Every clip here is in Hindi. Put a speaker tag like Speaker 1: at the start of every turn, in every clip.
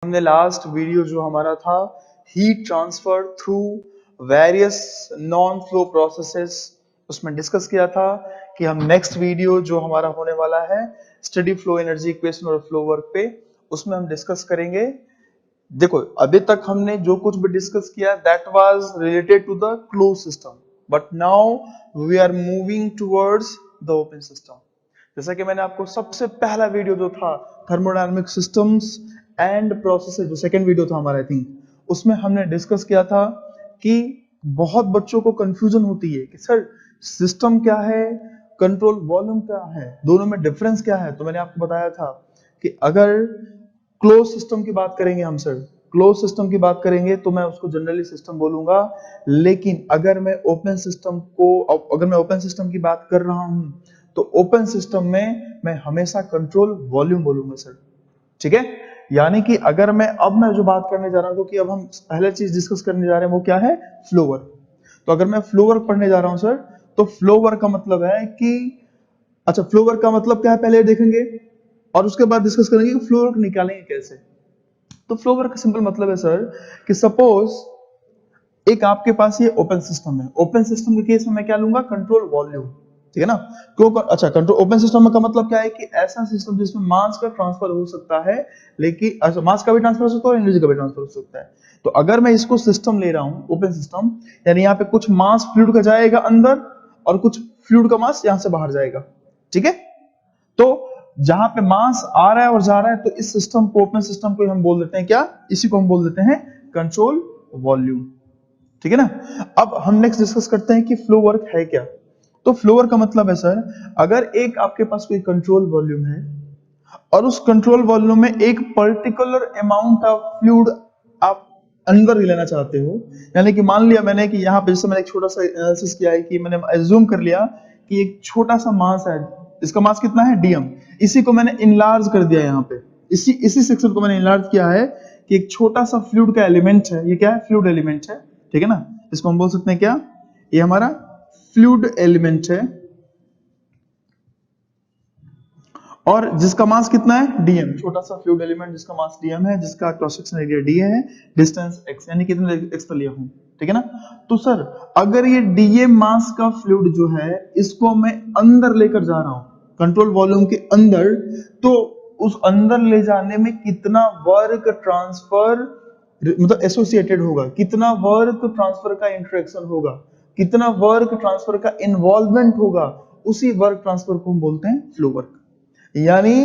Speaker 1: हमने लास्ट वीडियो जो हमारा था heat transfer through various non flow processes उसमें डिस्कस किया था कि हम नेक्स्ट वीडियो जो हमारा होने वाला है स्टडी फ्लो एनर्जी इक्वेशन और फ्लो वर्क पे उसमें हम डिस्कस करेंगे। देखो अभी तक हमने जो कुछ भी डिस्कस किया that was related to the close system, but now we are moving towards the open system. जैसा कि मैंने आपको सबसे पहला वीडियो जो था थर्मोडायनामिक सिस्टम्स एंड प्रोसेसेस, जो सेकंड वीडियो था हमारा आई थिंक, उसमें हमने डिस्कस किया था कि बहुत बच्चों को कंफ्यूजन होती है कि सर सिस्टम क्या है, कंट्रोल वॉल्यूम क्या है, दोनों में डिफरेंस क्या है। तो मैंने आपको बताया था कि अगर क्लोज सिस्टम की बात करेंगे हम सर, क्लोज सिस्टम की बात करेंगे तो मैं उसको जनरली सिस्टम बोलूंगा, लेकिन अगर मैं ओपन सिस्टम की बात कर रहा हूं तो ओपन सिस्टम में मैं हमेशा कंट्रोल वॉल्यूम बोलूंगा सर। ठीक है, यानी कि अगर मैं जो बात करने जा रहा हूं, क्योंकि अब हम पहले चीज डिस्कस करने जा रहे हैं वो क्या है, फ्लो वर्क। तो अगर मैं फ्लो वर्क पढ़ने जा रहा हूं सर, तो फ्लो वर्क का मतलब है कि अच्छा फ्लो वर्क का मतलब क्या है पहले देखेंगे और उसके बाद डिस्कस करेंगे कि फ्लो वर्क निकालेंगे कैसे। तो फ्लो वर्क का सिंपल मतलब है सर कि सपोज एक आपके पास ये ओपन सिस्टम है, ओपन सिस्टम के केस में मैं क्या लूंगा, कंट्रोल वॉल्यूम। ठीक है ना, क्यों अच्छा कंट्रोल ओपन सिस्टम का मतलब क्या है कि ऐसा सिस्टम जिसमें मास का ट्रांसफर हो सकता है, लेकिन अच्छा मास का भी ट्रांसफर हो सकता है और एनर्जी का भी ट्रांसफर हो सकता है। तो अगर मैं इसको सिस्टम ले रहा हूं ओपन सिस्टम, यानी यहाँ पे कुछ मास फ्लूइड का जाएगा अंदर और कुछ फ्लूइड का मास यहां से बाहर जाएगा। ठीक है, तो जहां पे मास आ रहा है और जा रहा है, तो इस सिस्टम को ओपन सिस्टम को हम बोल देते हैं क्या, इसी को हम बोल देते हैं कंट्रोल वॉल्यूम। ठीक है ना, अब हम नेक्स्ट डिस्कस करते हैं कि फ्लो वर्क है क्या। तो फ्लो वर्क का मतलब है सर, अगर एक आपके पास कोई कंट्रोल वॉल्यूम है और उस कंट्रोल वॉल्यूम में एक पर्टिकुलर अमाउंट ऑफ फ्लूइड आप अंदर ही लेना चाहते हो, यानी कि मान लिया मैंने कि यहाँ पे जैसे मैंने एक छोटा सा एनालिसिस किया है कि मैंने एज्यूम कर लिया कि एक छोटा सा मास है, इसका मास कितना है डीएम, इसी को मैंने इनलार्ज कर दिया यहाँ पे, इसी सेक्शन को मैंने इनलार्ज किया है कि एक छोटा सा फ्लूइड का एलिमेंट है, ये क्या है, फ्लूइड एलिमेंट है। ठीक है ना, इसको हम बोल सकते हैं क्या, ये हमारा फ्लूइड एलिमेंट है और जिसका मास कितना है डीएम, छोटा सा फ्लूइड एलिमेंट जिसका मास डीएम है, जिसका क्रॉस सेक्शन एरिया डी है, डिस्टेंस एक्स, यानी कितने एक्स पर लिया हूं। ठीक है ना, तो सर अगर ये डीएम मास का फ्लूइड जो है इसको मैं अंदर लेकर जा रहा हूं कंट्रोल वॉल्यूम के अंदर, तो उस अंदर ले जाने में कितना वर्क ट्रांसफर मतलब एसोसिएटेड होगा, कितना वर्क ट्रांसफर का इंटरेक्शन होगा, कितना वर्क ट्रांसफर का इन्वॉल्वमेंट होगा, उसी वर्क ट्रांसफर को हम बोलते हैं फ्लो वर्क। यानी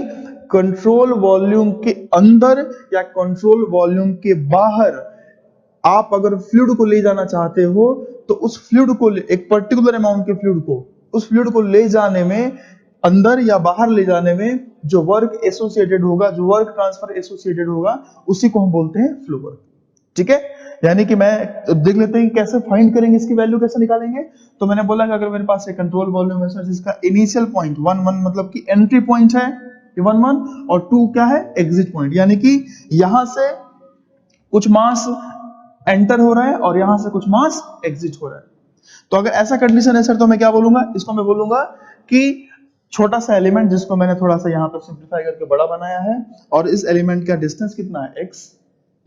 Speaker 1: कंट्रोल वॉल्यूम के अंदर या कंट्रोल वॉल्यूम के बाहर आप अगर फ्लूइड को ले जाना चाहते हो, तो उस फ्लूइड को एक पर्टिकुलर अमाउंट के फ्लूइड को उस फ्लूइड को ले जाने में, अंदर या बाहर ले जाने में जो वर्क एसोसिएटेड होगा, जो वर्क ट्रांसफर एसोसिएटेड होगा, उसी को हम बोलते हैं फ्लो वर्क। ठीक है, यानी कि मैं देख लेते हैं कैसे फाइंड करेंगे, इसकी वैल्यू कैसे निकालेंगे। तो मैंने बोला कि अगर मेरे पास एक कंट्रोल वॉल्यूम है सर जिसका इनिशियल पॉइंट 1 1 मतलब कि एंट्री पॉइंट है ये 1 1 और 2 क्या है, एग्जिट पॉइंट, यानी कि यहां से कुछ मास एंटर हो रहा है और यहां से कुछ मास एग्जिट हो रहा है। तो अगर ऐसा कंडीशन है सर तो मैं क्या बोलूंगा, इसको मैं बोलूंगा कि छोटा सा एलिमेंट जिसको मैंने थोड़ा सा यहां पर सिंप्लीफाई करके बड़ा बनाया है, और इस एलिमेंट का डिस्टेंस कितना है एक्स,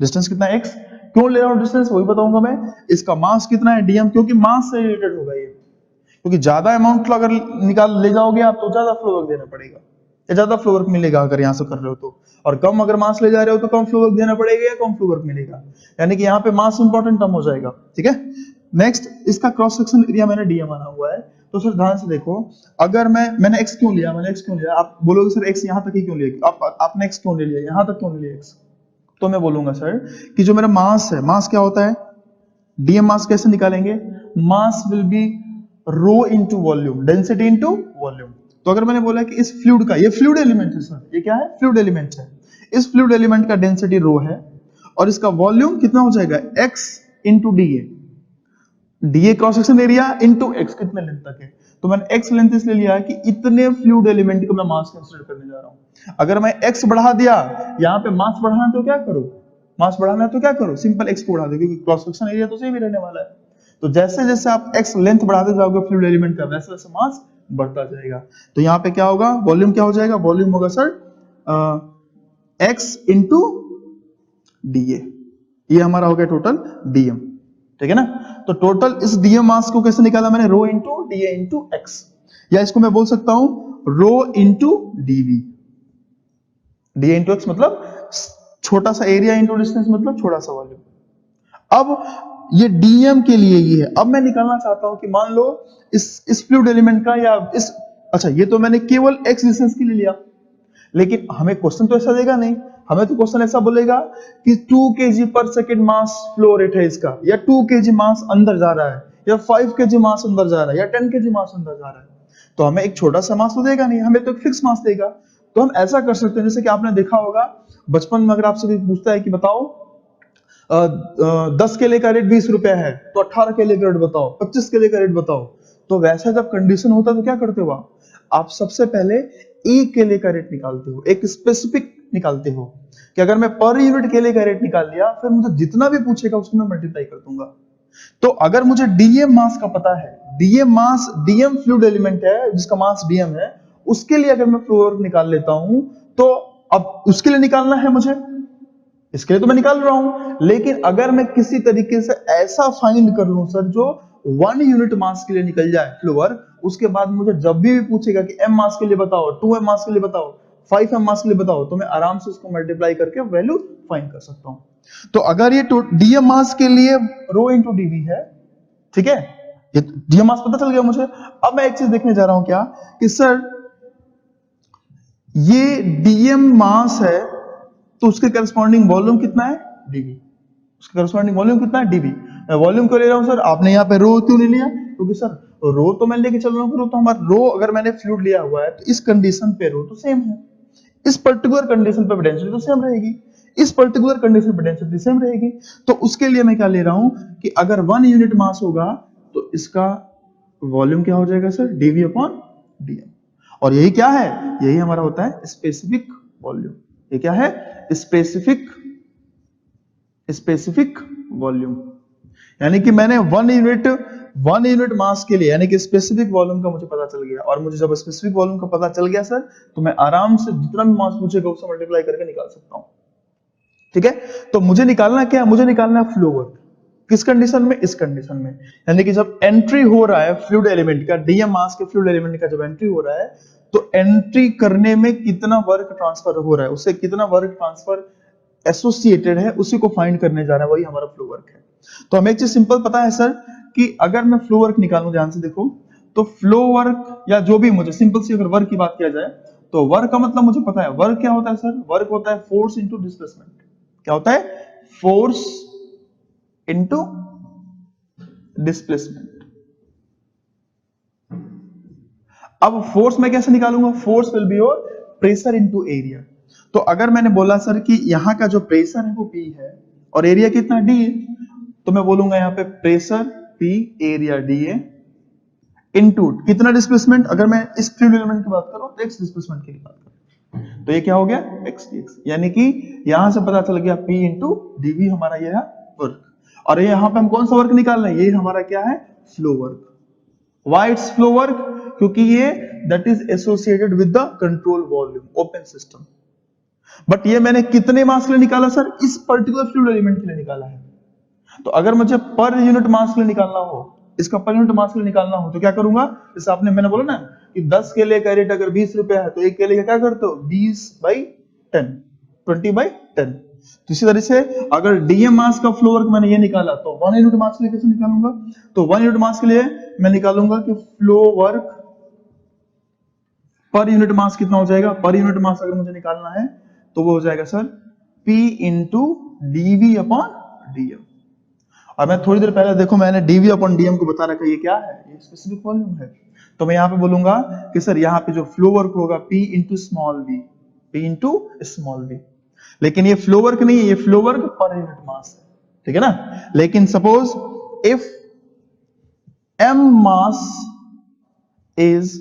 Speaker 1: डिस्टेंस कितना है एक्स, क्यों ले रहा हूं डिस्टेंस वही बताऊंगा मैं। इसका मास कितना है डीएम, क्योंकि मास से रिलेटेड होगा ये, क्योंकि ज्यादा अमाउंट अगर निकाल ले जाओगे आप तो ज्यादा फ्लो वर्क देना पड़ेगा, या ज्यादा फ्लो वर्क मिलेगा अगर यहां से कर रहे हो तो, और कम अगर मास ले जा रहे हो तो कम फ्लो वर्क देना पड़ेगा या कम फ्लो वर्क मिलेगा, यानी कि यहाँ पे मास इंपॉर्टेंट कम हो जाएगा। ठीक है, नेक्स्ट इसका क्रॉस सेक्शन एरिया मैंने डीएम आना हुआ है। तो सर ध्यान से देखो, अगर मैंने एक्स क्यों लिया, मैंने एक्स क्यों लिया, आप बोलोगे सर एक्स यहाँ तक ही क्यों लिया, आपने एक्स क्यों ले लिया, यहाँ तक क्यों ले लिया एक्स। तो मैं बोलूंगा सर कि जो मेरा मास है, मास क्या होता है, डीएम मास कैसे निकालेंगे, mass will be rho into volume, density into volume. तो अगर मैंने बोला कि इस फ्लूइड का, ये फ्लूइड एलिमेंट है सर, ये क्या है, फ्लूइड एलिमेंट है, इस फ्लूइड एलिमेंट का डेंसिटी रो है और इसका वॉल्यूम कितना हो जाएगा x into DA, DA cross section area into x, कितने लेंथ तक है। तो मैंने एक्स लेंथ इसलिए लिया है कि इतने फ्लूइड एलिमेंट को मैं मास कंसीडर करने जा रहा हूं। अगर मैं एक्स बढ़ा दिया, यहां पे मास बढ़ाना है तो क्या करो, मास बढ़ाना है तो क्या करो, सिंपल एक्स को बढ़ा दो, क्योंकि क्रॉस सेक्शन एरिया तो सेम ही रहने वाला है। तो जैसे जैसे आप एक्स लेंथ बढ़ाते जाओगे फ्लूइड एलिमेंट का, वैसे वैसे मास बढ़ता जाएगा। तो यहाँ पे क्या होगा, वॉल्यूम क्या हो जाएगा, वॉल्यूम होगा सर एक्स इंटू डीए, ये हमारा हो गया टोटल डीएम, ठीक है ना। तो टोटल इस डीएम मास को कैसे निकाला मैंने, row into DA into X, या इसको मैं बोल सकता हूं row into DV. DA into X मतलब छोटा सा एरिया इंटू डिस्टेंस मतलब छोटा सा वॉल्यूम। अब ये डीएम के लिए ये है। अब मैं निकालना चाहता हूं कि मान लो इस फ्लूइड एलिमेंट का या इस, अच्छा ये तो मैंने केवल एक्स डिस्टेंस के लिए लिया, लेकिन हमें क्वेश्चन तो ऐसा देगा नहीं। हमें तो क्वेश्चन ऐसा बोलेगा कि 2 kg पर सेकेंड मास फ्लो रेट है इसका, या 2 kg मास अंदर जा रहा है, या 5 kg मास अंदर जा रहा है, या 10 kg मास अंदर जा रहा है। तो हमें एक छोटा सा मास तो देगा नहीं, हमें तो एक फिक्स मास देगा। तो हम ऐसा कर सकते हैं, जैसे कि आपने देखा होगा बचपन में, अगर आपसे कोई पूछता है कि बताओ 10 केले का रेट 20 रुपया है, तो 18 केले का रेट बताओ, 25 केले का रेट बताओ। तो वैसा जब कंडीशन होता है तो क्या करते हो आप सबसे पहले एक केले का रेट निकालते हो, एक स्पेसिफिक निकालते हो कि अगर मैं पर यूनिट केले का रेट निकाल लिया, फिर मुझे जितना भी पूछेगा उसको मैं मल्टीप्लाई कर दूंगा। तो अगर मुझे डीएम मास का पता है, डीएम मास, डीएम फ्लूइड एलिमेंट है जिसका मास डीएम है, उसके लिए अगर मैं फ्लो वर्क निकाल लेता हूं, तो अब उसके लिए निकालना है मुझे, इसके लिए तो मैं निकाल रहा हूं। लेकिन अगर मैं किसी तरीके से ऐसा फाइंड कर लूं सर जो 1 यूनिट मास के लिए निकल जाए फ्लो वर्क, उसके बाद मुझे जब भी पूछेगा कि एम मास के लिए बताओ, 2m मास के लिए बताओ, 5m मास के लिए बताओ, तो मैं आराम से उसको मल्टीप्लाई करके वैल्यू फाइंड कर सकता हूं। तो अगर ये डीएम मास के लिए रो इंटू डीवी है, ठीक है, ये डीएम मास पता चल गया मुझे। अब मैं एक चीज देखने जा रहा हूं क्या, कि सर ये डीएम मास है तो उसके करस्पॉन्डिंग वॉल्यूम कितना है, डीवी। उसके करस्पॉन्डिंग वॉल्यूम कितना है, डीवी। मैं वॉल्यूम क्यों ले रहा हूं सर, आपने यहाँ पे रो क्यों नहीं लिया, क्योंकि सर रो तो मैं लेके चल रहा हूं, तो हमारा रो अगर मैंने फ्लूइड लिया हुआ है तो इस कंडीशन पे रो तो सेम है, इस पर्टिकुलर कंडीशन पे डेंसिटी तो सेम रहेगी, इस पर्टिकुलर कंडीशन पे डेंसिटी सेम रहेगी। तो उसके लिए मैं क्या ले रहा हूं कि अगर 1 यूनिट मास होगा तो इसका वॉल्यूम क्या हो जाएगा सर, डीवी अपॉन डीएम। और यही क्या है, यही हमारा होता है स्पेसिफिक वॉल्यूम। ये क्या है, स्पेसिफिक वॉल्यूम। यानी कि मैंने 1 यूनिट मास के लिए, यानी कि स्पेसिफिक वॉल्यूम का मुझे पता चल गया। और मुझे जब स्पेसिफिक वॉल्यूम का पता चल गया सर, तो मैं आराम से जितना भी मास पूछेगा उससे मल्टीप्लाई करके निकाल सकता हूं, ठीक है। तो मुझे निकालना क्या है, मुझे निकालना है फ्लो वर्क। किस कंडीशन में, इस कंडीशन में, यानी कि जब एंट्री हो रहा है फ्लूइड एलिमेंट का, डीएम मास के फ्लूइड एलिमेंट का जब एंट्री हो रहा है, तो एंट्री करने में कितना वर्क ट्रांसफर हो रहा है, उससे कितना वर्क ट्रांसफर एसोसिएटेड है, उसी को फाइंड करने जा रहा है, वही हमारा फ्लो वर्क है। तो हमें एक चीज सिंपल पता है सर कि अगर मैं फ्लो वर्क निकालूं, ध्यान से देखो, तो फ्लो वर्क या जो भी मुझे सिंपल सी अगर वर्क की बात किया जाए, तो वर्क का मतलब मुझे पता है। वर्क क्या होता है सर, वर्क होता है फोर्स इंटू डिस्प्लेसमेंट। क्या होता है, फोर्स इंटू डिस्प्लेसमेंट। अब फोर्स मैं कैसे निकालूंगा, force will be your pressure into area. तो अगर मैंने बोला सर कि यहां का जो प्रेशर है वो P है और एरिया कितना D है, तो मैं बोलूंगा यहां पे प्रेशर P, एरिया D है, इनटू कितना डिस्प्लेसमेंट। अगर मैं इस फ्लूइड एलिमेंट की बात करूं तो x डिस्प्लेसमेंट की बात करूं, तो ये क्या हो गया, x dx। यानी कि यहां से पता चल गया P इंटू dv हमारा ये है वर्क। और ये यहां पे हम कौन सा वर्क निकाल रहे हैं, ये हमारा क्या है, flow work. Why it's flow work, क्योंकि ये that is associated with the control volume, open system. But ये मैंने कितने मास के लिए निकाला सर, इस पर्टिकुलर फ्लूइड एलिमेंट के लिए निकाला है। तो अगर मुझे पर यूनिट मास के लिए निकालना हो, इसका पर यूनिट मास के लिए निकालना हो, तो क्या करूंगा, जैसे आपने मैंने बोला ना कि 10 केले का रेट अगर 20 रुपया है, तो एक केले का क्या करते हो, 20/10, 20/10। तो इसी तरह से अगर डीएम मास का फ्लो वर्क मैंने ये निकाला, तो 1 यूनिट मास के लिए कैसे निकालूंगा, तो 1 यूनिट मास के लिए मैं निकालूंगा कि flow work per unit mass कितना हो जाएगा। पर यूनिट मास अगर मुझे निकालना है तो वो हो जाएगा sir P into dv upon dm. और मैं थोड़ी देर पहले देखो मैंने डीवी अपॉन डीएम को बता रखा, ये क्या है, ये स्पेसिफिक वॉल्यूम है। तो मैं यहाँ पे बोलूंगा कि सर यहाँ पे जो फ्लो वर्क होगा P into small v, P into small v। लेकिन ये फ्लो वर्क नहीं है, ये flow work per unit mass है, ठीक है ना। लेकिन suppose if m mass is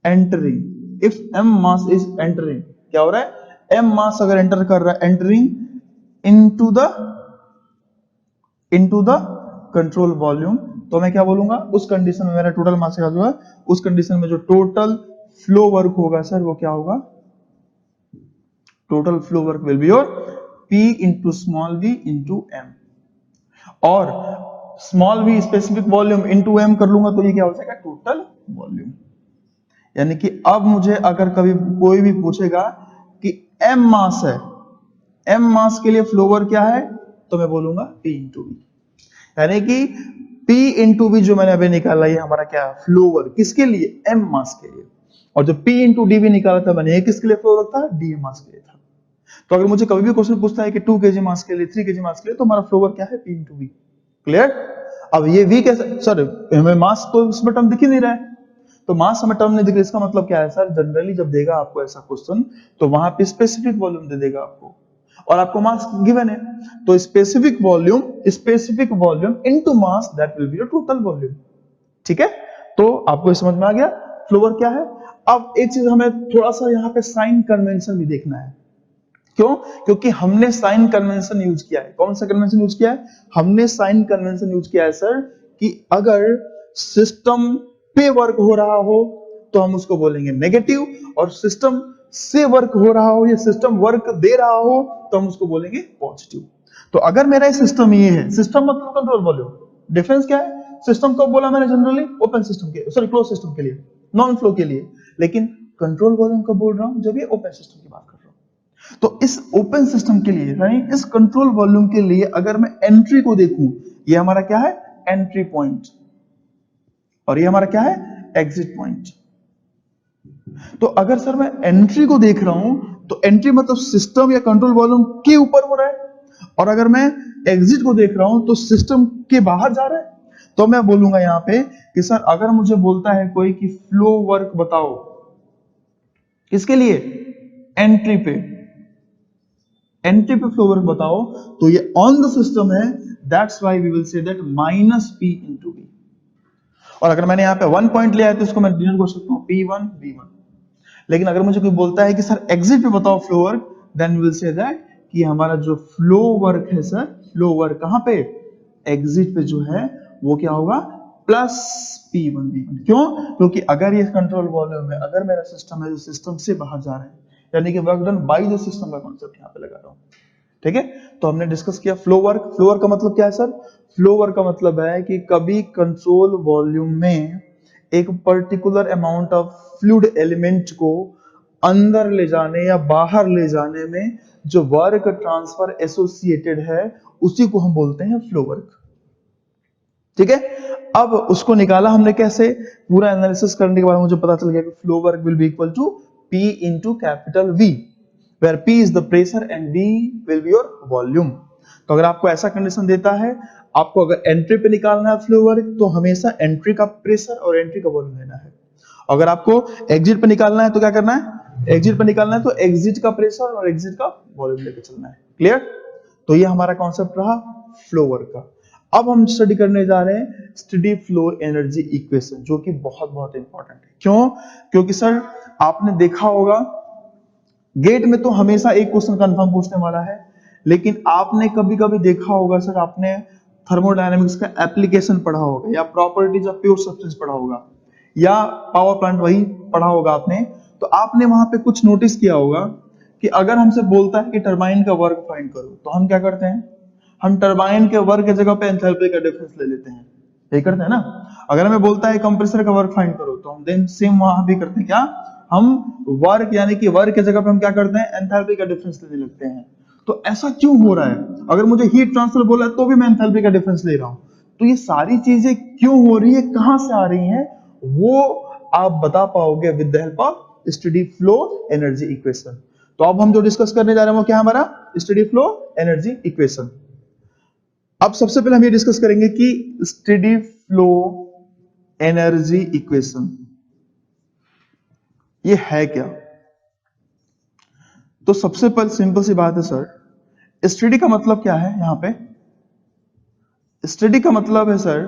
Speaker 1: entering, if m mass is entering, क्या हो रहा है, m मास अगर एंटर कर रहा है, entering into the control volume, तो मैं क्या बोलूंगा, उस कंडीशन में मेरा टोटल मास क्या होगा, उस कंडीशन में जो टोटल फ्लो वर्क होगा सर वो क्या होगा, total flow work will be your P into small v into m, और small v specific volume into m कर लूंगा तो ये क्या हो जाएगा, टोटल वॉल्यूम। यानी कि अब मुझे अगर कभी कोई भी पूछेगा कि m मास है, m मास के लिए फ्लोवर क्या है, तो मैं बोलूंगा P इंटू v। यानी कि P इंटू v जो मैंने अभी निकाला ये हमारा क्या है, फ्लोवर, किसके लिए, m मास के लिए। और जो P इंटू डी भी निकाला था मैंने, ये किसके लिए फ्लोवर था, डी मास के लिए था। तो अगर मुझे कभी भी क्वेश्चन पूछता है कि 2 kg मास के लिए, 3 kg मास के लिए, तो हमारा फ्लोवर क्या है, P इंटू v। क्लियर। अब ये v कैसे, सर हमें मास तो इसमें टर्म दिख ही नहीं रहा है, तो मास हमें टर्म नहीं दिख रहा, इसका मतलब क्या है सर, जनरली जब देगा आपको ऐसा क्वेश्चन तो वहां पे स्पेसिफिक वॉल्यूम दे देगा आपको, और आपको मास गिवन है, तो specific volume into mass, that will be your total volume. ठीक है, तो आपको समझ में आ गया फ्लोवर क्या है। अब एक चीज हमें थोड़ा सा यहाँ पे साइन कन्वेंशन भी देखना है। क्यों? क्योंकि हमने साइन कन्वेंशन यूज किया है। कौन सा कन्वेंशन यूज किया है? हमने साइन कन्वेंशन यूज किया है सर कि अगर सिस्टम पे वर्क हो रहा हो तो हम उसको बोलेंगे नेगेटिव, और सिस्टम से वर्क हो रहा हो या सिस्टम वर्क दे रहा हो तो हम उसको बोलेंगे पॉजिटिव। तो अगर मेरा सिस्टम ये है, सिस्टम मतलब कंट्रोल वॉल्यूम, डिफरेंस क्या है, सिस्टम कब बोला मैंने, जनरली ओपन सिस्टम के, सॉरी क्लोज सिस्टम के लिए, नॉन फ्लो के लिए, लेकिन कंट्रोल वॉल्यूम कब बोल रहा हूं, जब ये ओपन सिस्टम की बात कर रहा हूं। तो इस ओपन सिस्टम के लिए, यानी इस कंट्रोल वॉल्यूम के लिए अगर मैं एंट्री को देखूं, ये हमारा क्या है, एंट्री पॉइंट, और ये हमारा क्या है, एग्जिट पॉइंट। तो अगर सर मैं एंट्री को देख रहा हूं तो एंट्री मतलब सिस्टम या कंट्रोल वॉल्यूम के ऊपर हो रहा है, और अगर मैं एग्जिट को देख रहा हूं तो सिस्टम के बाहर जा रहा है। तो मैं बोलूंगा यहां पे कि सर अगर मुझे बोलता है कोई कि फ्लो वर्क बताओ, किसके लिए, एंट्री पे, फ्लो वर्क बताओ, तो ये ऑन द सिस्टम है, that's why we will say that minus P into V। और अगर मैंने यहाँ पे 1 पॉइंट लिया है तो इसको मैं डिनोट कर सकता हूँ P1 V1। लेकिन अगर मुझे कोई बोलता है कि सर एग्जिट पे बताओ flow work, then we will say that कि हमारा जो फ्लो वर्क है सर, फ्लो वर्क कहां पे, एग्जिट पे जो है वो क्या होगा, प्लस P1 V1। क्यों? क्योंकि अगर ये कंट्रोल वॉल्यूम है, अगर मेरा सिस्टम है जो सिस्टम से बाहर जा रहा है, यानी कि work done by the system का कॉन्सेप्ट यहाँ पे लगा रहा हूं। ठीक है, तो हमने डिस्कस किया फ्लो वर्क। फ्लो वर्क का मतलब क्या है सर, फ्लो वर्क का मतलब है कि कभी कंट्रोल वॉल्यूम में एक particular amount of fluid element को अंदर ले जाने या बाहर ले जाने में जो वर्क ट्रांसफर एसोसिएटेड है, उसी को हम बोलते हैं फ्लो वर्क। ठीक है, अब उसको निकाला हमने कैसे, पूरा एनालिसिस करने के बाद मुझे पता चल गया कि flow work will be equal to P into capital V, where P is the pressure and V will be your volume। तो अगर आपको ऐसा कंडीशन देता है, आपको अगर एंट्री पे निकालना है फ्लो वर्क, तो हमेशा एंट्री का प्रेशर और एंट्री का वॉल्यूम लेना है। अगर आपको एग्जिट पे निकालना है तो क्या करना है, एग्जिट पे निकालना है तो एग्जिट का प्रेशर और एग्जिट का वॉल्यूम लेकर चलना है। क्लियर? तो ये हमारा कॉन्सेप्ट रहा फ्लो वर्क का। अब हम स्टडी करने जा रहे हैं स्टेडी फ्लो एनर्जी इक्वेशन, जो कि बहुत बहुत इंपॉर्टेंट है। क्यों? क्योंकि सर आपने देखा होगा गेट में तो हमेशा एक क्वेश्चन कंफर्म पूछने वाला है, लेकिन आपने कभी कभी देखा होगा सर, आपने थर्मोडायनेमिक्स का एप्लीकेशन पढ़ा होगा, या प्रॉपर्टीज ऑफ प्योर सब्सटेंस पढ़ा होगा, या पावर प्लांट वही पढ़ा होगा आपने, तो आपने वहां पे कुछ नोटिस किया होगा कि अगर हमसे बोलता है कि टरबाइन का वर्क फाइंड करो, तो हम क्या करते हैं, हम टरबाइन के वर्क की जगह पे एंथैल्पी का डिफरेंस ले लेते हैं, ये करते हैं ना। अगर हमें बोलता है कंप्रेसर का वर्क फाइंड करो, तो हम देन सेम वहां भी करते हैं, क्या, हम वर्क यानी कि वर्क की जगह पे हम क्या करते हैं, एंथैल्पी का डिफरेंस लेने लगते हैं। तो ऐसा क्यों हो रहा है? अगर मुझे हीट ट्रांसफर बोला है तो भी मैं एंथैल्पी का डिफरेंस ले रहा हूं। तो ये सारी चीजें क्यों हो रही है, कहां से आ रही हैं, वो आप बता पाओगे with the help of steady flow energy equation. तो अब हम जो डिस्कस करने जा रहे हैं वो क्या है, हमारा स्टेडी फ्लो एनर्जी इक्वेशन। अब सबसे पहले हम ये डिस्कस करेंगे कि स्टेडी फ्लो एनर्जी इक्वेशन ये है क्या। तो सबसे पहले सिंपल सी बात है सर, स्टेडी का मतलब क्या है, यहां पे स्टेडी का मतलब है सर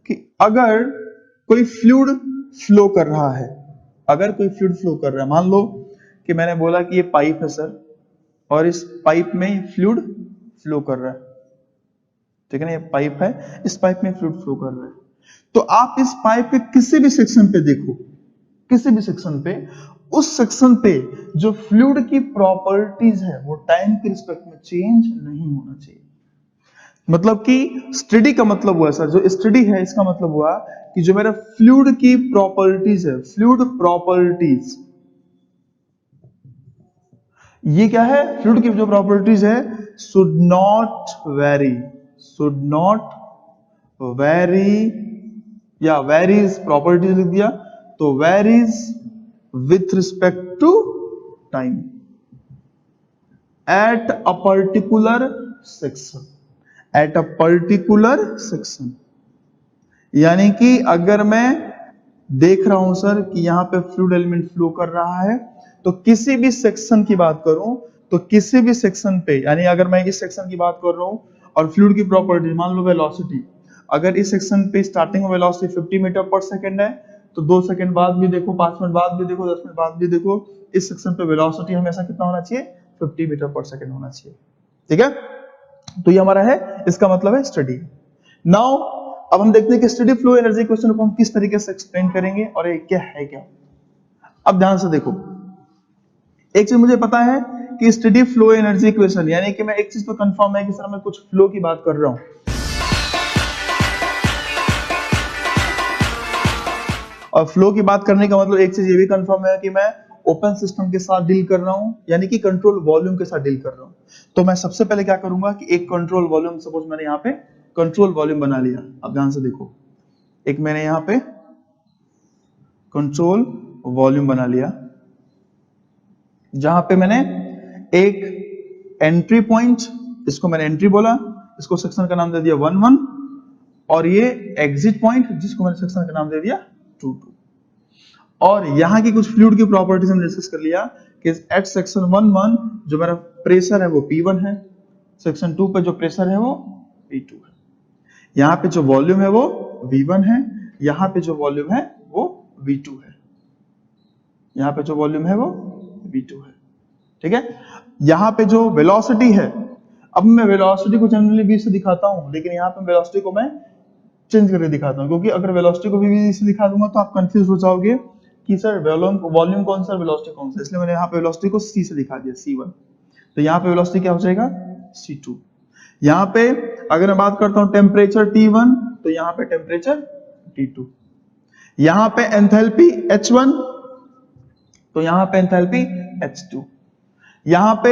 Speaker 1: कि अगर कोई फ्लूइड फ्लो कर रहा है, अगर कोई फ्लूइड फ्लो कर रहा है, मान लो कि मैंने बोला कि ये पाइप है सर, और इस पाइप में फ्लूइड फ्लो कर रहा है, ठीक है ना, ये पाइप है, इस पाइप में फ्लूइड फ्लो कर रहा है। तो आप इस पाइप के किसी भी सेक्शन पे देखो, किसी भी सेक्शन पे उस सेक्शन पे जो फ्लूइड की प्रॉपर्टीज है वो टाइम के रिस्पेक्ट में चेंज नहीं होना चाहिए। मतलब कि स्टडी का मतलब हुआ सर, जो स्टडी है इसका मतलब हुआ कि जो मेरा फ्लूइड की प्रॉपर्टीज है, फ्लूइड प्रॉपर्टीज, ये क्या है, फ्लूइड की जो प्रॉपर्टीज है, should not vary, should not vary, या वेरीज प्रॉपर्टीज लिख दिया तो varies with respect to time at a particular section, at a particular section. यानी कि अगर मैं देख रहा हूं सर कि यहां पे फ्लूइड एलिमेंट फ्लो कर रहा है, तो किसी भी सेक्शन की बात करूं तो किसी भी सेक्शन पे, यानी अगर मैं इस सेक्शन की बात कर रहा हूं और फ्लूइड की प्रॉपर्टी मान लो वेलोसिटी, अगर इस सेक्शन पे स्टार्टिंग में वेलोसिटी 50 मीटर पर सेकंड है, तो 2 सेकंड बाद भी देखो, 5 मिनट बाद भी देखो, 10 मिनट बाद भी देखो, इस सेक्शन पे वेलोसिटी हमेशा कितना होना चाहिए, 50 मीटर पर सेकंड होना चाहिए। ठीक है, तो ये हमारा है, इसका मतलब है स्टडी। नाउ अब हम देखते हैं कि स्टडी फ्लो एनर्जी क्वेश्चन को हम किस तरीके से एक्सप्लेन करेंगे और ये क्या है क्या। अब ध्यान से देखो, एक चीज मुझे पता है कि स्टडी फ्लो एनर्जी इक्वेशन, यानी कि मैं एक चीज तो कंफर्म है कि सर मैं कुछ फ्लो की बात कर रहा हूं, और फ्लो की बात करने का मतलब एक चीज ये भी कंफर्म है कि मैं ओपन सिस्टम के साथ डील कर रहा हूं, यानी कि कंट्रोल वॉल्यूम के साथ डील कर रहा हूं। तो मैं सबसे पहले क्या करूंगा कि एक कंट्रोल वॉल्यूम, सपोज मैंने यहां पे कंट्रोल वॉल्यूम बना लिया। अब ध्यान से देखो, एक मैंने यहां पे कंट्रोल वॉल्यूम बना लिया, जहां पे मैंने एक एंट्री पॉइंट, इसको मैंने एंट्री बोला, इसको सेक्शन का नाम दे दिया 1 1, और ये एग्जिट पॉइंट जिसको मैंने सेक्शन का नाम दे दिया 2 2। और यहां की कुछ फ्लूइड की प्रॉपर्टीज हमने डिस्कस कर लिया कि एट सेक्शन 1 1 जो मेरा प्रेशर है वो P1 है, सेक्शन 2 पे जो प्रेशर है वो P2 है, यहां पे जो वॉल्यूम है वो V1 है, यहां पे जो वॉल्यूम है वो V2 है, यहां पे जो वॉल्यूम है वो V2 है। ठीक है, यहां पे जो वेलोसिटी है, अब मैं वेलोसिटी को जनरली V से दिखाता हूं, लेकिन यहां पे वेलोसिटी को मैं चेंज करके दिखाता हूं, क्योंकि अगर वेलोसिटी को भी से दिखा दूंगा तो आप कंफ्यूज हो जाओगे कि सर वॉल्यूम कौन सा, वेलोसिटी कौन सा, इसलिए मैंने यहाँ पे वेलोसिटी को C से दिखा दिया, C1। तो यहाँ पे वेलोसिटी क्या हो जाएगा, C2। यहाँ पे अगर मैं बात करता हूँ टेम्परेचर T1, तो यहाँ पे टेम्परेचर T2। यहाँ पे एंथैल्पी H1, तो यहाँ पे एंथैल्पी H2। यहाँ पे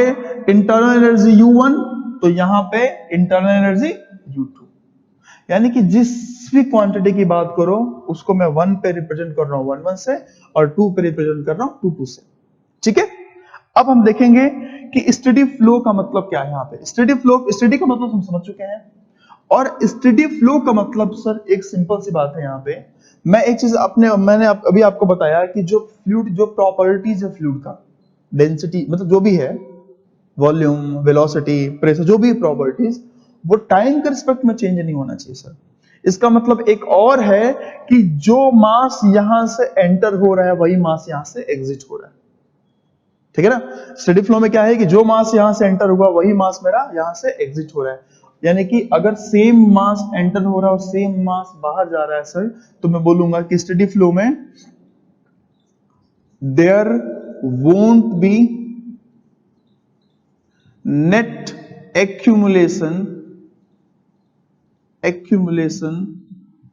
Speaker 1: इंटरनल एनर्जी U1, तो यहाँ पे इंटरनल एनर्जी U2। यानी कि जिस भी क्वांटिटी की बात करो उसको मैं 1 पे रिप्रेजेंट कर रहा हूं 1 1 से, और 2 पे रिप्रेजेंट कर रहा हूं 2 2 से। ठीक है, अब हम देखेंगे कि स्टेडी फ्लो का मतलब क्या है। यहाँ पे स्टेडी फ्लो, स्टेडी का मतलब हम समझ चुके हैं, और स्टेडी फ्लो का मतलब सर एक सिंपल सी बात है। यहाँ पे मैं एक चीज मैंने अभी आपको बताया कि जो फ्लूइड, जो प्रॉपर्टीज है फ्लूइड का, डेंसिटी मतलब जो भी है, वॉल्यूम, वेलोसिटी, प्रेशर, जो भी प्रॉपर्टीज, वो टाइम के रिस्पेक्ट में चेंज नहीं होना चाहिए सर। इसका मतलब एक और है कि जो मास यहां से एंटर हो रहा है वही मास यहां से एग्जिट हो रहा है। ठीक है ना, स्टेडी फ्लो में क्या है कि जो मास यहां से एंटर हुआ वही मास मेरा यहां से एग्जिट हो रहा है। यानी कि अगर सेम मास एंटर हो रहा है और सेम मास बाहर जा रहा है सर, तो मैं बोलूंगा कि स्टेडी फ्लो में there won't be net accumulation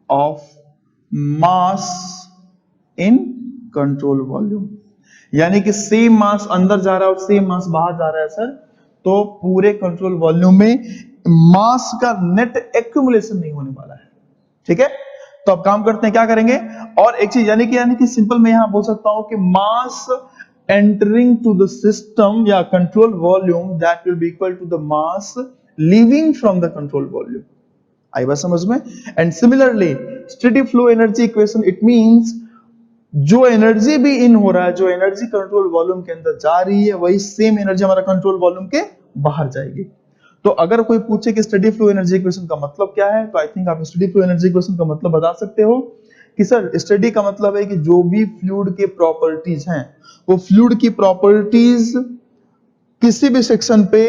Speaker 1: of mass in control volume। यानी कि सेम मास अंदर जा रहा है और सेम मास बाहर जा रहा है सर, तो पूरे कंट्रोल वॉल्यूम में मास का नेट एक्यूमुलेशन नहीं होने वाला है। ठीक है, तो अब काम करते हैं, क्या करेंगे, और एक चीज, यानी कि सिंपल मैं यहां बोल सकता हूं कि mass entering to the system or control volume that will be equal to the mass leaving from the control volume. आई बात समझ में। And similarly steady flow energy equation, it means जो एनर्जी भी इन हो रहा है, जो एनर्जी कंट्रोल वॉल्यूम के अंदर जा रही है, वही सेम एनर्जी हमारा कंट्रोल वॉल्यूम के बाहर जाएगी। तो अगर कोई पूछे कि स्टेडी फ्लो एनर्जी इक्वेशन का मतलब क्या है, तो आई थिंक आप स्टेडी फ्लो एनर्जी इक्वेशन का मतलब बता सकते हो कि सर स्टेडी का मतलब है कि जो भी फ्लूइड के प्रॉपर्टीज हैं, वो फ्लूइड की प्रॉपर्टीज किसी भी सेक्शन पे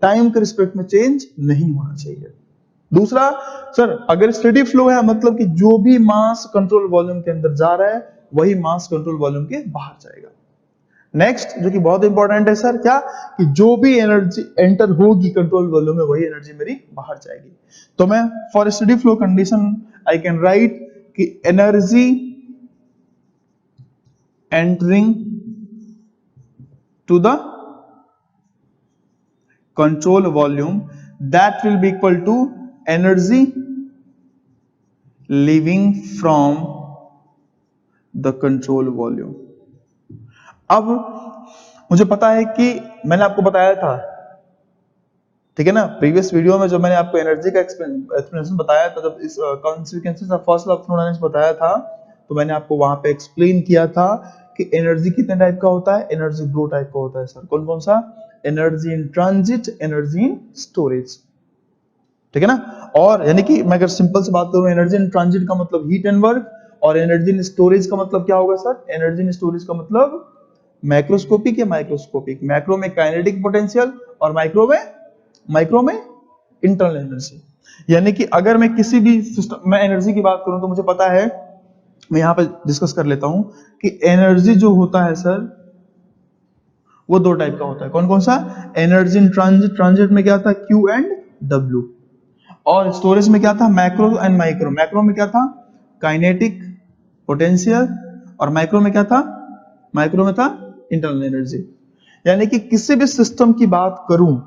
Speaker 1: टाइम के रिस्पेक्ट में चेंज नहीं होना चाहिए। दूसरा सर, अगर स्टेडी फ्लो है मतलब कि जो भी मास कंट्रोल वॉल्यूम के अंदर जा रहा है वही मास कंट्रोल वॉल्यूम के बाहर जाएगा। नेक्स्ट जो कि बहुत इंपॉर्टेंट है सर, क्या कि जो भी एनर्जी एंटर होगी कंट्रोल वॉल्यूम में वही एनर्जी मेरी बाहर जाएगी। तो मैं for steady flow condition I can write कि energy entering to the control volume that will be equal to energy leaving from the control volume. अब मुझे पता है कि मैंने आपको बताया था, ठीक है ना, प्रीवियस वीडियो में जब मैंने आपको एनर्जी का एक्सप्लेनेशन बताया था, जब इस consequences of first law of thermodynamics बताया था, तो मैंने आपको वहां पे एक्सप्लेन किया था कि एनर्जी कितने टाइप का होता है। एनर्जी दो टाइप का होता है सर। कौन कौन सा? Energy in transit, energy in storage, ठीक है ना। और यानी कि मैं अगर सिंपल से बात करूं, एनर्जी इन ट्रांजिट का मतलब हीट एंड वर्क, और एनर्जी इन स्टोरेज का मतलब क्या होगा सर? एनर्जी इन स्टोरेज का मतलब मैक्रोस्कोपिक या माइक्रोस्कोपिक। मैक्रो में काइनेटिक पोटेंशियल और माइक्रो में इंटरनल एनर्जी। यानी कि अगर मैं किसी भी सिस्टम में एनर्जी की बात करूं तो मुझे पता है, मैं यहां पे डिस्कस कर लेता हूं कि एनर्जी जो होता है सर वो दो टाइप का होता है। कौन कौन सा? एनर्जी इन ट्रांजिट, ट्रांजिट में क्या था? Q and W। और स्टोरेज में क्या था? Macro and micro. मैक्रो में क्या था? काइनेटिक पोटेंशियल, और माइक्रो में क्या था? माइक्रो में था इंटरनल एनर्जी। यानी कि किसी भी सिस्टम की बात करूं,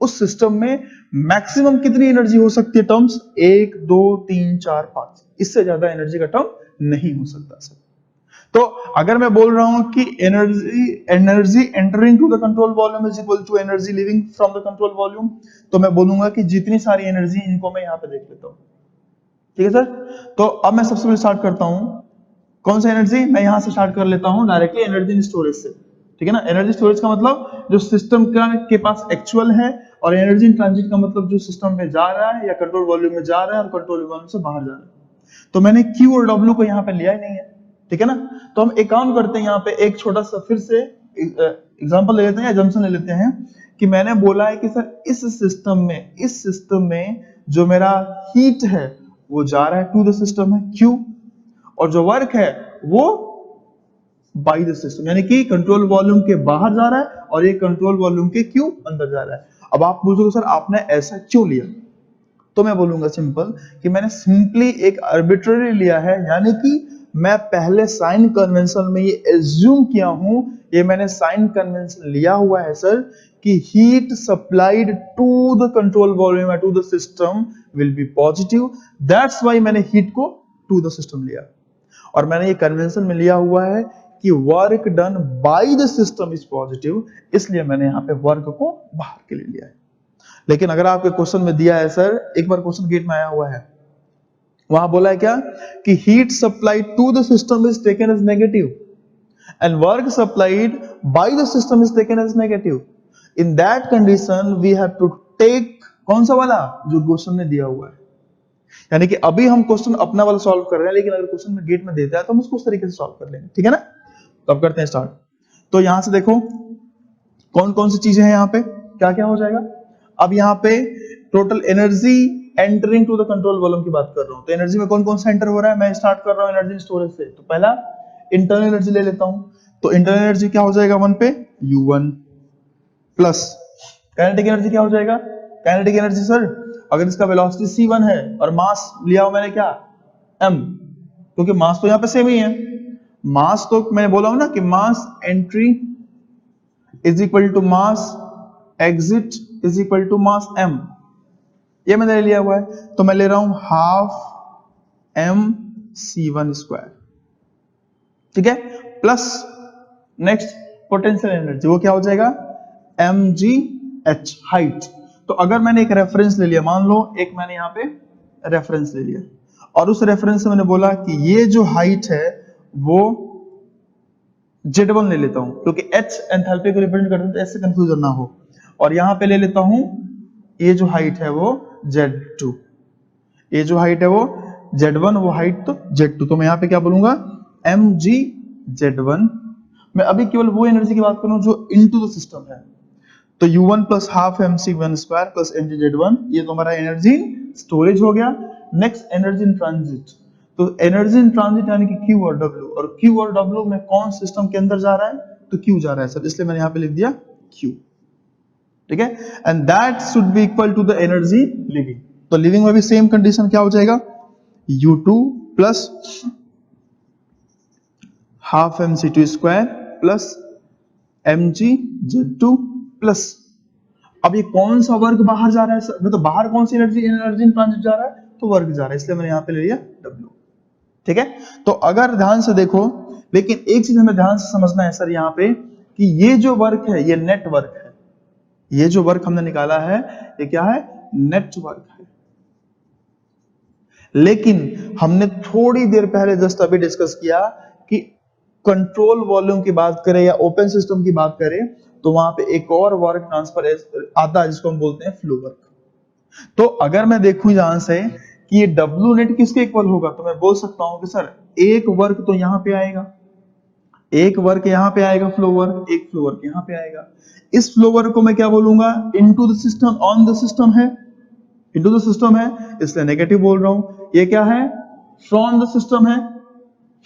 Speaker 1: उस सिस्टम में मैक्सिमम कितनी एनर्जी हो सकती है? टर्म्स 1 2 3 4 5, इससे ज्यादा एनर्जी का टर्म नहीं हो सकता सर। तो अगर मैं बोल रहा हूं कि energy entering to the control volume is equal to energy leaving from the control volume, तो मैं बोलूंगा कि जितनी सारी एनर्जी, इनको मैं यहां पे देख लेता हूं, ठीक है सर। तो अब मैं सबसे पहले स्टार्ट करता हूं, कौन सा एनर्जी? मैं यहां से स्टार्ट कर लेता हूं डायरेक्टली एनर्जी इन स्टोरेज से, ठीक है ना। एनर्जी स्टोरेज का मतलब जो सिस्टम के पास एक्चुअल है, और एनर्जी इन ट्रांजिट का मतलब जो सिस्टम में जा रहा है या कंट्रोल वॉल्यूम में जा रहा है और कंट्रोल वॉल्यूम से बाहर जा रहा है। तो मैंने Q और W को यहां पे लिया ही नहीं है, ठीक है ना। तो हम एक काम करते हैं, यहां पे एक छोटा सा फिर से एग्जांपल ले लेते हैं, एजम्पशन ले लेते हैं कि मैंने बोला है कि सर इस सिस्टम में जो मेरा हीट है वो जा रहा है टू द सिस्टम है Q, और जो वर्क है वो बाय द सिस्टम, यानी कि कंट्रोल वॉल्यूम के बाहर जा रहा है और ये कंट्रोल वॉल्यूम के Q अंदर जा रहा है। अब आप पूछोगे सर आपने ऐसा क्यों लिया? तो मैं बोलूंगा सिंपल कि मैंने सिंपली एक आर्बिट्ररी लिया है, यानी कि मैं पहले साइन कन्वेंशन में ये एज्यूम किया हूं, ये मैंने साइन कन्वेंशन लिया हुआ है सर कि heat supplied to the control volume to the system will be positive, that's why मैंने हीट को टू द सिस्टम लिया। और मैंने ये कन्वेंशन में लिया हुआ है कि work done by the system is positive, इसलिए मैंने यहां पे वर्क को बाहर के लिए लिया है। लेकिन अगर आपके क्वेश्चन में दिया है सर, एक बार क्वेश्चन गेट में आया हुआ है, वहां बोला है क्या कि heat supplied to the system is taken as negative and work supplied by the system is taken as negative. In that condition we have to take कौन सा वाला? जो क्वेश्चन में दिया हुआ है। यानी कि अभी हम क्वेश्चन अपना वाला सॉल्व कर रहे हैं, लेकिन अगर क्वेश्चन में गेट में देता है तो हम उसको उस तरीके से सॉल्व कर लेंगे, ठीक है ना। तो अब करते हैं स्टार्ट। तो यहां से देखो कौन कौन सी चीजें हैं, यहां पे क्या क्या हो जाएगा। अब यहां पे total energy entering to the control volume की बात कर रहा हूं, तो एनर्जी में कौन कौन सा एंटर हो रहा है? मैं स्टार्ट कर रहा हूं एनर्जी स्टोरेज से, तो पहला इंटरनल एनर्जी ले लेता हूं। तो इंटरनल एनर्जी क्या हो जाएगा? 1 पे U1 प्लस काइनेटिक एनर्जी क्या हो जाएगा? काइनेटिक एनर्जी सर अगर इसका वेलोसिटी c1 है और मास लिया हो मैंने क्या? m, क्योंकि मास तो यहां पे सेम ही है। मास तो मैंने बोला हूं ना कि mass entry is equal to mass exit is equal to mass m, ये मैंने लिया हुआ है। तो मैं ले रहा हूं हाफ mc1 स्क्वायर, ठीक है, प्लस नेक्स्ट पोटेंशियल एनर्जी वो क्या हो जाएगा? mgh height. तो अगर मैंने एक रेफरेंस ले लिया, मान लो एक मैंने यहां पे रेफरेंस ले लिया, और उस रेफरेंस से मैंने बोला कि ये जो हाइट है वो Z1 ले लेता हूं, क्योंकि H एंथैल्पी को रिप्रेजेंट करते हैं तो ऐसे कंफ्यूजन ना हो। और यहां पे ले लेता हूं ये जो हाइट है वो Z2, ये जो हाइट है वो Z1, वो हाइट तो Z2। तो मैं यहां पे क्या बोलूंगा? mgz1। मैं अभी केवल वो एनर्जी की बात करूं जो इनटू द सिस्टम है, तो U1 plus half mc1 square plus mgz1, ये तो हमारा एनर्जी स्टोरेज हो गया। नेक्स्ट एनर्जी इन ट्रांजिट, तो एनर्जी इन ट्रांजिट यानी कि Q और W, और Q और W में कौन सिस्टम के अंदर जा रहा है? तो Q जा रहा है सर, इसलिए मैंने यहाँ पे लिख दिया Q, ठीक है। And that should be equal to the energy leaving. तो लिविंग में भी सेम कंडीशन क्या हो जाएगा, U2 plus half mc2 square plus mg/z2 plus, अब ये कौन सा वर्क बाहर जा रहा है सर, मतलब बाहर कौन सी एनर्जी इन ट्रांजिट जा रहा है, तो वर्क जा रहा है, इसलिए मैंने यहाँ पे ले लिया W, ठीक है। तो अगर ध्यान से देखो, लेकिन एक चीज हमें ध्यान से समझना है सर यहाँ पे कि ये जो वर्क है ये नेट वर्क है, ये जो वर्क हमने निकाला है ये क्या है, नेट वर्क है। लेकिन हमने थोड़ी देर पहले जस्ट अभी डिस्कस किया कि कंट्रोल वॉल्यूम की बात करें या ओपन सिस्टम की बात करें तो वहां पे एक और वर्क ट्रांसफर आता है जिसको हम बोलते हैं फ्लो वर्क। तो अगर मैं देखूं यहां से कि ये W नेट किसके इक्वल होगा, तो मैं बोल सकता हूं कि सर एक वर्क तो यहां पे आएगा, एक वर्क यहां पे आएगा फ्लो वर्क, एक फ्लो वर्क यहां पे आएगा। इस फ्लो वर्क को मैं क्या बोलूंगा, into the system, on the system है, इनटू द सिस्टम है इसलिए नेगेटिव बोल रहा हूं। ये क्या है, फ्रॉम द सिस्टम है,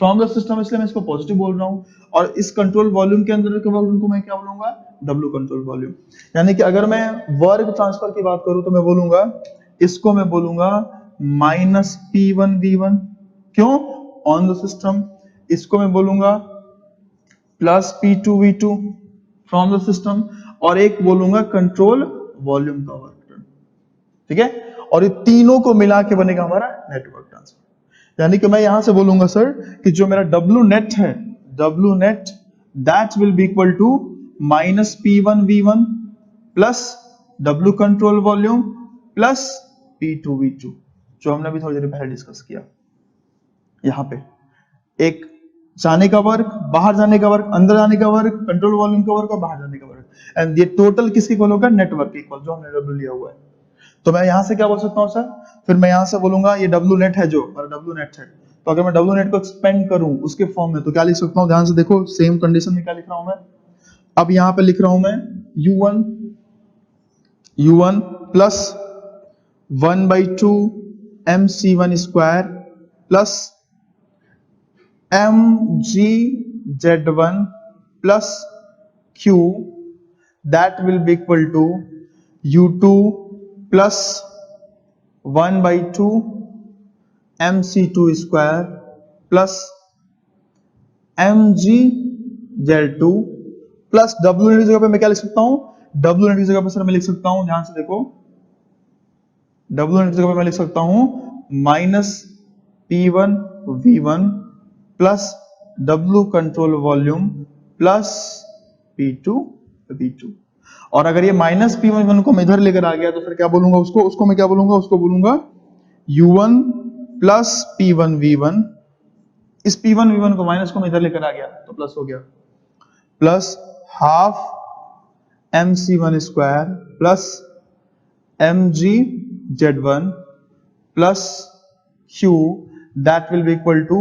Speaker 1: फ्रॉम द सिस्टम इसलिए मैं इसको पॉजिटिव बोल रहा हूं। और इस कंट्रोल वॉल्यूम के अंदर के वॉल्यूम को मैं क्या बोलूंगा, W कंट्रोल वॉल्यूम। यानी कि अगर मैं वर्क ट्रांसफर की बात करूं तो मैं बोलूंगा, इसको मैं बोलूंगा माइनस P1V1, क्यों, ऑन द सिस्टम। इसको मैं बोलूंगा plus P2V2 from the system, और एक बोलूंगा कंट्रोल वॉल्यूम का वर्क डन, ठीक है। और ये तीनों को मिला के बनेगा हमारा नेटवर्क ट्रांसफर। यानी कि मैं यहां से बोलूंगा सर कि जो मेरा W नेट है, W net that will be equal to minus P1V1 plus W control volume plus P2V2, जो हमने अभी थोड़ी देर पहले डिस्कस किया। यहां पे एक जाने का वर्क, बाहर जाने का वर्क, अंदर जाने का वर्क, कंट्रोल वॉल्यूम का वर्क और बाहर जाने का वर्क, एंड ये टोटल किसके इक्वल होगा, नेटवर्क इक्वल, जो हमने W लिया हुआ है। तो मैं यहां से क्या बोल सकता हूं सर, फिर मैं यहां से बोलूंगा ये W नेट है, जो और W नेट है, तो अगर मैं W नेट को एक्सपेंड करूं उसके फॉर्म में तो क्या लिख सकता हूं, ध्यान से देखो सेम कंडीशन में क्या लिख रहा हूं मैं। अब यहां पे लिख रहा हूं मैं U1 plus 1/2 mc1 square plus mg/z1 plus Q that will be equal to U2 plus 1/2 mc2 square plus mg/z2 plus W net की जगह पे मैं क्या लिख सकता हूं, W नेट की जगह पे सर मैं लिख सकता हूं, ध्यान से देखो, W नेट की जगह पे मैं लिख सकता हूं minus P1V1 plus W control volume plus P2V2। और अगर ये माइनस P1V1 को मैं इधर लेकर आ गया तो फिर क्या बोलूंगा उसको मैं क्या बोलूंगा, उसको बोलूंगा U1 प्लस P1V1, इस P1V1 को माइनस को मैं इधर लेकर आ गया तो प्लस हो गया, plus half mc1 square plus mg/z1 plus Q that will be equal to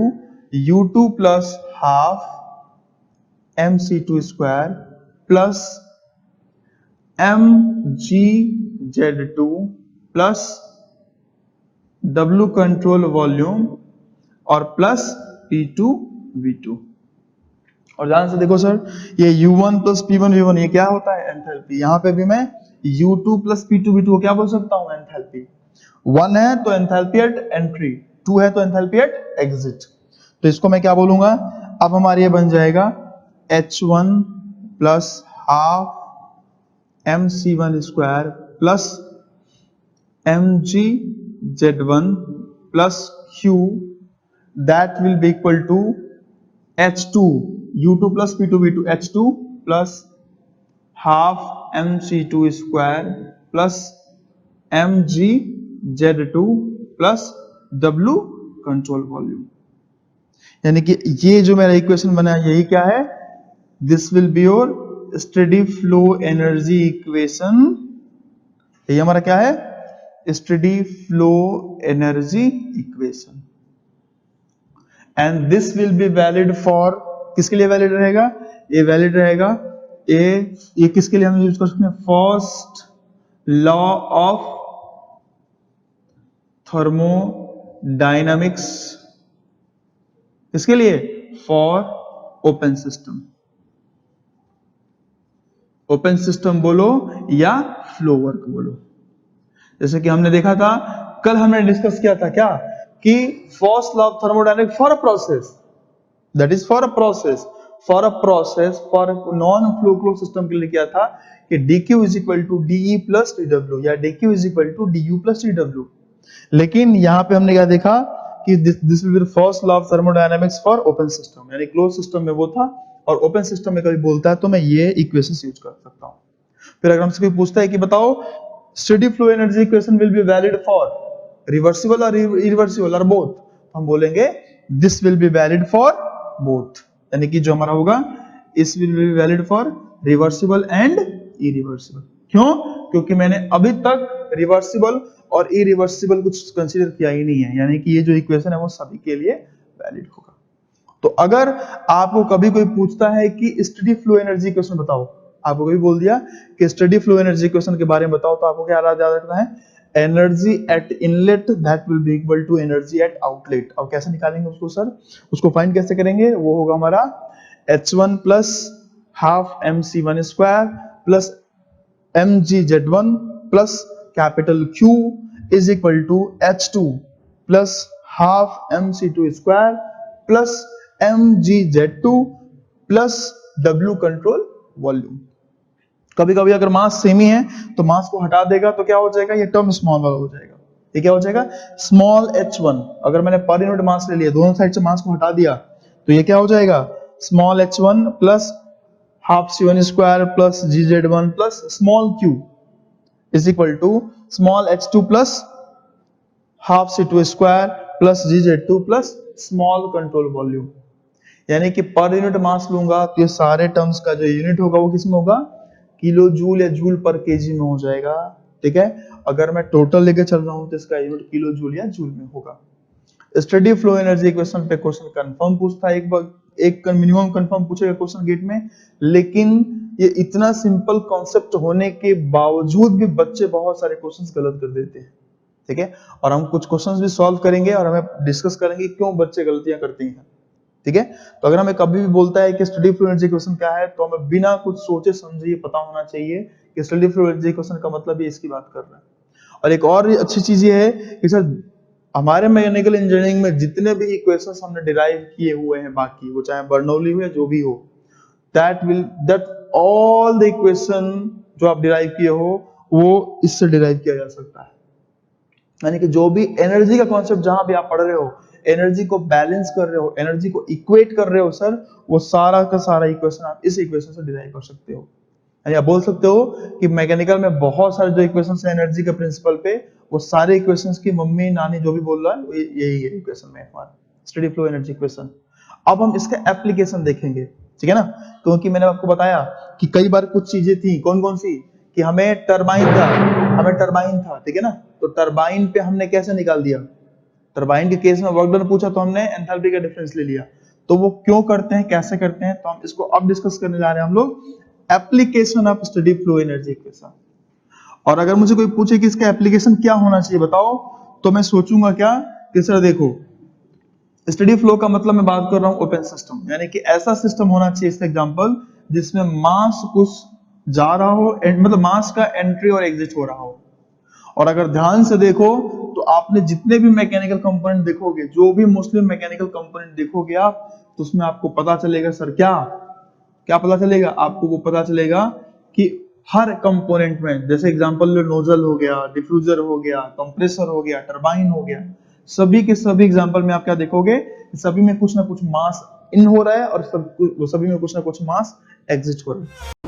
Speaker 1: U2 plus half mc2 square plus mg/z2 plus W control volume और प्लस P2V2। और ध्यान से देखो सर, ये U1 प्लस P1V1 ये क्या होता है, एंथैल्पी। यहां पे भी मैं U2 प्लस P2V2 को क्या बोल सकता हूं, एंथैल्पी। 1 है तो एंथैल्पी एट एंट्री, 2 है तो एंथैल्पी एट एग्जिट। तो इसको मैं क्या बोलूंगा, अब हमारे ये बन जाएगा H1 plus half mc1 square plus mg/z1 plus Q that will be equal to H2 U2 plus P2V2 H2 plus half mc2 square plus mg/z2 plus W control volume. यानी कि ये जो मेरा इक्वेशन बना है यही क्या है, this will be your steady flow energy equation. ये हमारा क्या है, steady flow energy equation. And this will be valid for, किसके लिए वैलिड रहेगा, ये वैलिड रहेगा ये किसके लिए हम यूज कर सकते हैं, फर्स्ट लॉ ऑफ थर्मोडायनामिक्स, इसके लिए for open system. Open system बोलो या फ्लो वर्क बोलो। जैसे कि हमने देखा था, कल हमने डिस्कस किया था क्या, कि first law of thermodynamics for a process, that is for a process, for non flow close system के लिए क्या था कि dq is equal to de plus tw या dq is equal to du plus tw। लेकिन यहां पे हमने क्या देखा कि this will be first law of thermodynamics for open system, यानी क्लोज सिस्टम में वो था, और ओपन सिस्टम में कभी बोलता है तो मैं ये इक्वेशंस यूज कर सकता हूं। फिर अगर हमसे कोई पूछता है कि बताओ steady flow energy equation will be valid for reversible और इरिवर्सिबल और बोथ, हम बोलेंगे this will be valid for both, यानी कि जो हमारा होगा इस will be valid for reversible and irreversible. क्यों? क्योंकि मैंने अभी तक रिवर्सिबल और इरिवर्सिबल कुछ कंसीडर किया ही नहीं है, यानी कि ये जो इक्वेशन है वो सभी के लिए वैलिड होगा। तो अगर आपको कभी कोई पूछता है कि स्टेडी फ्लो एनर्जी इक्वेशन बताओ, आपको कभी बोल दिया कि स्टेडी फ्लो एनर्जी इक्वेशन के बारे में बताओ, तो आपको क्या याद रखना है, energy at inlet that will be equal to energy at outlet. और कैसे निकालेंगे उसको सर, उसको फाइंड कैसे करेंगे, वो होगा हमारा H1 plus half mc1 square plus mgz1 plus capital Q is equal to H2 plus half mc2 square plus mgz2 plus W control volume. कभी कभी अगर मास सेम ही है तो मास को हटा देगा तो क्या हो जाएगा, ये टर्म स्मॉल वाला हो जाएगा। ये क्या हो जाएगा, स्मॉल h1। अगर मैंने पर यूनिट मास ले लिया, दोनों साइड से मास को हटा दिया, तो ये क्या हो जाएगा, small h1 plus half c1 square plus gz1 plus small q is equal to small h2 plus half c2 square plus gz2 plus small control volume. यानी कि पर यूनिट मास लूंगा तो ये सारे टर्म्स का जो यूनिट होगा वो किसमें होगा, किलो जूल या जूल पर केजी में हो जाएगा। ठीक है, अगर मैं टोटल लेके चल रहा हूं तो इसका यूनिट किलो जूल या जूल में होगा। स्टेडी फ्लो एनर्जी इक्वेशन पे क्वेश्चन कंफर्म पूछता है, एक मिनिमम कंफर्म पूछेगा क्वेश्चन गेट में, लेकिन ये इतना सिंपल कॉन्सेप्ट होने के बावजूद भी बच्चे बहुत सारे क्वेश्चंस गलत कर देते हैं। ठीक है, और हम कुछ क्वेश्चंस भी सॉल्व करेंगे और हमें डिस्कस करेंगे क्यों बच्चे गलतियां करते हैं। ठीक है, तो अगर हमें कभी भी बोलता है कि स्टेडी फ्लो एनर्जी इक्वेशन क्या है, तो हमें बिना कुछ सोचे समझे ये पता होना चाहिए कि स्टेडी फ्लो एनर्जी इक्वेशन का मतलब ये इसकी बात कर रहा है। और एक और अच्छी चीज ये है कि सर हमारे मैकेनिकल इंजीनियरिंग में जितने भी इक्वेशंस हमने डिराइव किए हुए हैं, बाकी वो चाहे बर्नौली हो या जो भी हो, दैट ऑल द इक्वेशन जो आप डिराइव किए हो वो इससे डिराइव किया जा सकता है। यानी कि जो भी एनर्जी का कॉन्सेप्ट जहां भी आप पढ़ रहे हो, एनर्जी को बैलेंस कर रहे हो, एनर्जी को इक्वेट कर रहे हो सर, वो सारा का सारा इक्वेशन आप इस इक्वेशन से डिराइव कर सकते हो। या बोल सकते हो कि मैकेनिकल में बहुत सारे जो इक्वेशंस है एनर्जी के प्रिंसिपल पे, वो सारे इक्वेशंस की मम्मी नानी जो भी बोल रहा है यही है इक्वेशन में हमारा स्टेडी फ्लो एनर्जी इक्वेशन। अब हम इसका एप्लीकेशन देखेंगे, ठीक है ना, क्योंकि मैंने आपको बताया कि कई बार कुछ चीजें थी, कौन कौन सी, कि हमें टरबाइन था, ठीक है ना, तो टरबाइन पे हमने कैसे निकाल दिया, टरबाइन के केस में वर्क डन पूछा तो हमने एंथैल्पी का डिफरेंस ले लिया। तो वो क्यों करते हैं, कैसे करते हैं, तो हम इसको अब डिस्कस करने जा रहे हैं हम लोग, application of steady flow energy equation. और अगर मुझे कोई पूछे कि इसका एप्लीकेशन क्या होना चाहिए बताओ, तो मैं सोचूंगा क्या कि सर देखो, स्टेडी फ्लो का मतलब मैं बात कर रहा हूं ओपन सिस्टम, यानी कि ऐसा सिस्टम होना चाहिए, इसका एग्जांपल जिसमें मास कुछ जा रहा हो, मतलब मास का एंट्री और एग्जिट हो रहा हो। और अगर ध्यान से देखो तो आपने जितने भी मैकेनिकल कंपोनेंट देखोगे, जो भी मुस्लिम मैकेनिकल कंपोनेंट देखोगे आप, तो उसमें आपको पता चलेगा सर क्या पता चलेगा आपको, वो पता चलेगा कि हर कंपोनेंट में, जैसे एग्जांपल नोजल हो गया, डिफ्यूजर हो गया, कंप्रेसर हो गया, टरबाइन हो गया, सभी के सभी एग्जांपल में आप क्या देखोगे, सभी में कुछ ना कुछ मास इन हो रहा है और सभी में कुछ ना कुछ मास एग्जिट हो रहा है।